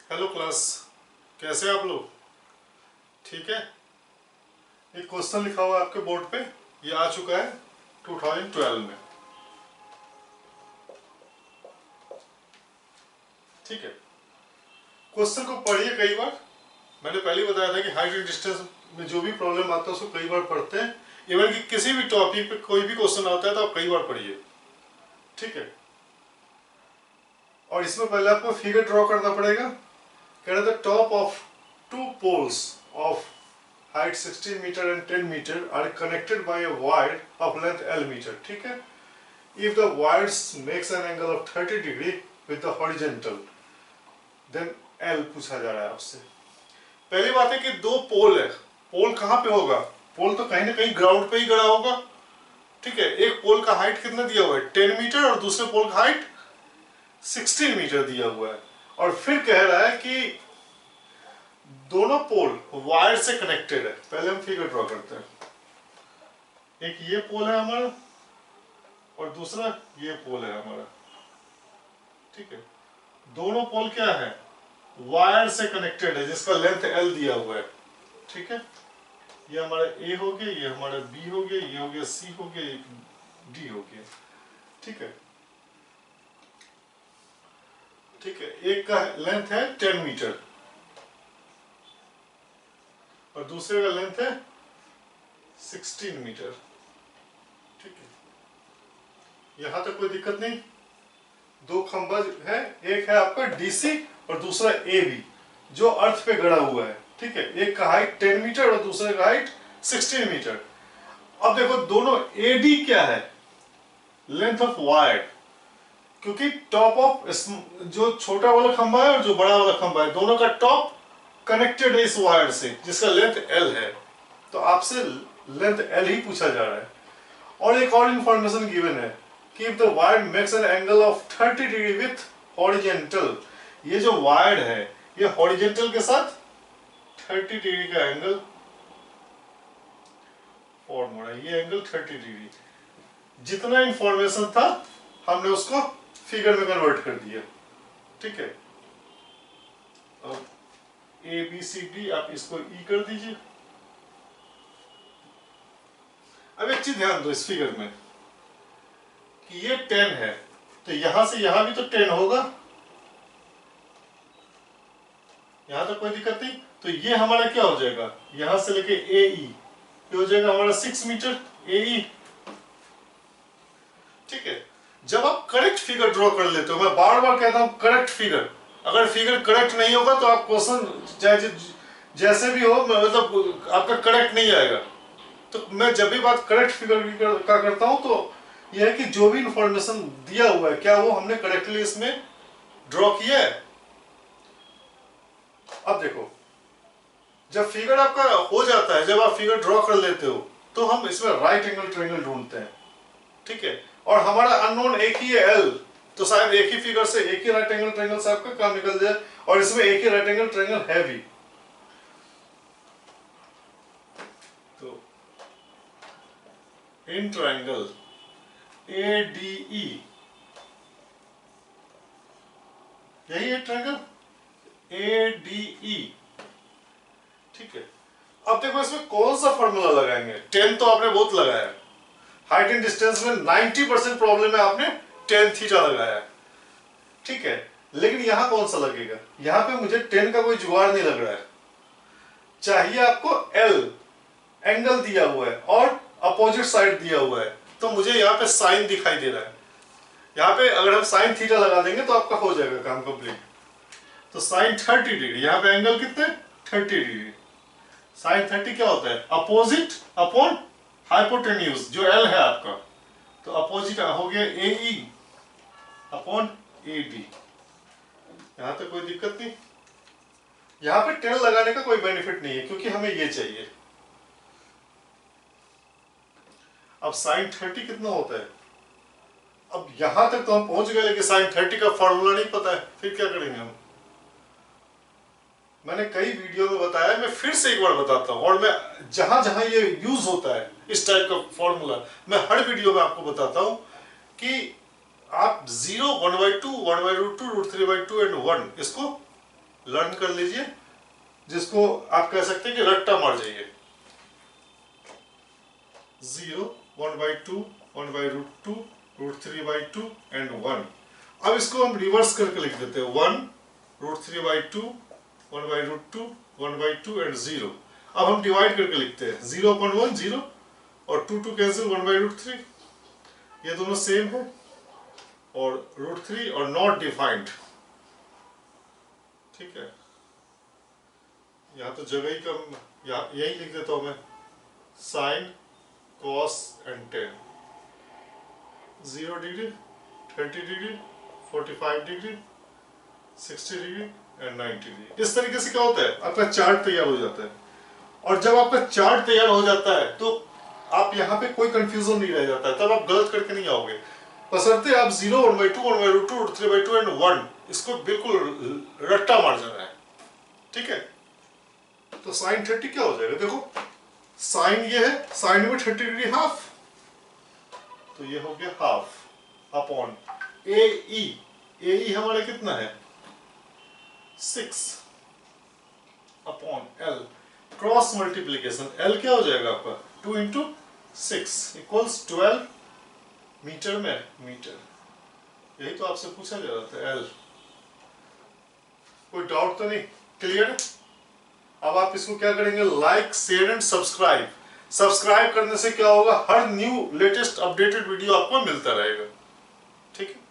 Hello class, कैसे हैं आप लोग? ठीक है। एक क्वेश्चन लिखा हुआ है आपके बोर्ड पे, ये आ चुका है 2012 में। ठीक है, क्वेश्चन को पढ़िए कई बार। मैंने पहले ही बताया था कि हाइट एंड डिस्टेंस में जो भी प्रॉब्लम आता है उसको कई बार पढ़ते हैं। इवन कि किसी भी टॉपिक पे कोई भी क्वेश्चन आता है तो आप कई बार पढ़िए। ठीक है, और इसमें पहले आपको फिगर ड्रॉ करना पड़ेगा। कह रहे थे top of two poles of height 16 meter and 10 meter are connected by a wire of length L meter. ठीक है, if the wires makes an angle of 30 degree with the horizontal, then L पूछा जा रहा है आपसे। पहली बात है कि दो पोल है। पोल कहाँ पे होगा? पोल तो कहीं ना कहीं ग्राउंड पे ही गड़ा होगा। ठीक है, एक पोल का हाइट कितना दिया हुआ है 10 मीटर और दूसरे पोल का हाइट 16 मीटर दिया हुआ है। और फिर कह रहा है कि दोनों पोल वायर से कनेक्टेड है। पहले हम फिगर ड्रॉ करते हैं। एक ये पोल है हमारा और दूसरा ये पोल है हमारा। ठीक है, दोनों पोल क्या है? वायर से कनेक्टेड है जिसका लेंथ L दिया हुआ है। ठीक है, ये हमारा A हो गया, ये हमारा B हो गया, ये हो गया C हो गया, D हो गया। ठीक है, ठीक है, एक का लेंथ है 10 मीटर और दूसरे का लेंथ है 16 मीटर। ठीक है, यहां तक कोई दिक्कत नहीं। दो खंभा है, एक है आपका DC और दूसरा AB जो अर्थ पे गड़ा हुआ है। ठीक है, एक का हाइट 10 मीटर और दूसरे का हाइट 16 मीटर। अब देखो दोनों AD क्या है? Length of wire. क्योंकि टॉप ऑफ जो छोटा वाला खंभा है और जो बड़ा वाला खंभा है दोनों का टॉप कनेक्टेड है इस वायर से जिसका लेंथ L है, तो आपसे लेंथ L ही पूछा जा रहा है। और एक और इंफॉर्मेशन गिवन है कि if the wire makes an angle of 30 degree with horizontal, ये जो वायर है ये हॉरिजॉन्टल के साथ 30 डिग्री का एंगल फॉर्म हो रहा है। ये एंगल 30 डिग्री। जितना इंफॉर्मेशन था हमने उसको फिगर में कन्वर्ट कर दिया। ठीक है, अब ABCD आप इसको E कर दीजिए। अब एक चीज ध्यान दो इस फिगर में कि ये 10 है तो यहां से यहां भी तो 10 होगा, यहां तो कोई दिक्कत नहीं। तो ये हमारा क्या हो जाएगा? यहां से लेके AE ये हो जाएगा हमारा 6 मीटर AE। ठीक है, जब आप करेक्ट फिगर ड्रॉ कर लेते हो, मैं बार बार कहता हूं करेक्ट फिगर, अगर फिगर करेक्ट नहीं होगा तो आप क्वेश्चन चाहे जैसे भी हो मतलब आपका करेक्ट नहीं आएगा। तो मैं जब भी बात करेक्ट फिगर का करता हूं तो यह है कि जो भी इंफॉर्मेशन दिया हुआ है क्या वो हमने करेक्टली इसमें ड्रॉ किया है। अब देखो, जब फिगर आपका हो जाता है, जब आप फिगर ड्रॉ कर लेते हो तो हम इसमें राइट एंगल ट्रायंगल ढूंढते हैं। ठीक है, और हमारा अननोन एक ही है L, तो शायद एक ही फिगर से एक ही राइट एंगल ट्रायंगल से आपका काम निकल जाए और इसमें एक ही राइट एंगल ट्रायंगल है भी। तो इन ट्रायंगल ADE, यही है ट्रायंगल ADE। ठीक है, अब देखो इसमें कौन सा फॉर्मूला लगाएंगे? 10 तो आपने बहुत लगाया, हाइट एंड डिस्टेंस में 90% प्रॉब्लम है आपने tan थीटा लगाया। ठीक है, लेकिन यहां कौन सा लगेगा? यहां पे मुझे 10 का कोई जुगाड़ नहीं लग रहा है। चाहिए आपको L, एंगल दिया हुआ है और अपोजिट साइड दिया हुआ है, तो मुझे यहाँ पे साइन दिखाई दे रहा है। यहाँ पे अगर हम साइन थीटा लगा देंगे तो आपका हो जाएगा काम कंप्लीट। तो साइन 30 डिग्री, यहाँ पे एंगल कितने 30 डिग्री। साइन 30 क्या होता है? अपोजिट अपॉन हाइपोटेन्यूज जो L है आपका, तो अपोजिट हो गया AE अपॉन AD। यहां तक कोई दिक्कत नहीं। यहां पे 10 लगाने का कोई बेनिफिट नहीं है क्योंकि हमें ये चाहिए। अब साइन 30 कितना होता है? अब यहां तक तो हम पहुंच गए लेकिन साइन 30 का फॉर्मूला नहीं पता है, फिर क्या करेंगे हम? मैंने कई वीडियो में बताया, मैं फिर से एक बार बताता हूं, और मैं जहां जहां ये यूज होता है इस टाइप का फॉर्मूला मैं हर वीडियो में आपको बताता हूं कि आप 0, 1/2, 1/√2, √3/2 एंड 1 इसको लर्न कर लीजिए, जिसको आप कह सकते हैं कि रट्टा मार जाइए। 0, 1/2, 1/√2, √3/2 एंड 1। अब इसको हम रिवर्स करके लिख देते हैं, 1, √3/2, 1/√2, 1/2 एंड 0। अब हम डिवाइड करके लिखते हैं, 0/1 0 और 2 कैंसिल, 1/√3, ये दोनों सेम है, और √3 और नॉट डिफाइंड। ठीक है, यहाँ तो जगह ही कम, यही लिख देता हूँ मैं, sine cos and ten. 0 degree, 30 degree, 45 degree, 60 degree and 90 degree. इस तरीके से क्या होता है, आपका चार्ट तैयार हो जाता है। और जब आपका चार्ट तैयार हो जाता है तो आप यहाँ पे कोई कंफ्यूजन नहीं रह जाता है, तब आप गलत करके नहीं आओगे। बशर्ते आप 0, 1/2, 1/√2, 3/2 एंड 1 इसको बिल्कुल रट्टा मार जाना है। ठीक है, तो साइन 30 क्या हो जाएगा, देखो साइन ये है, साइन में 30 डिग्री हाफ, तो ये हो गया हाफ अपॉन ए हमारा कितना है 6 upon L, cross multiplication, L क्या हो जाएगा आपका 2 × 6 इक्वल्स 12 मीटर में मीटर। यही तो आपसे पूछा जा रहा था, एल। कोई डाउट तो नहीं, क्लियर है? अब आप इसको क्या करेंगे, like share and subscribe. Subscribe करने से क्या होगा, हर न्यू लेटेस्ट अपडेटेड वीडियो आपको मिलता रहेगा। ठीक है।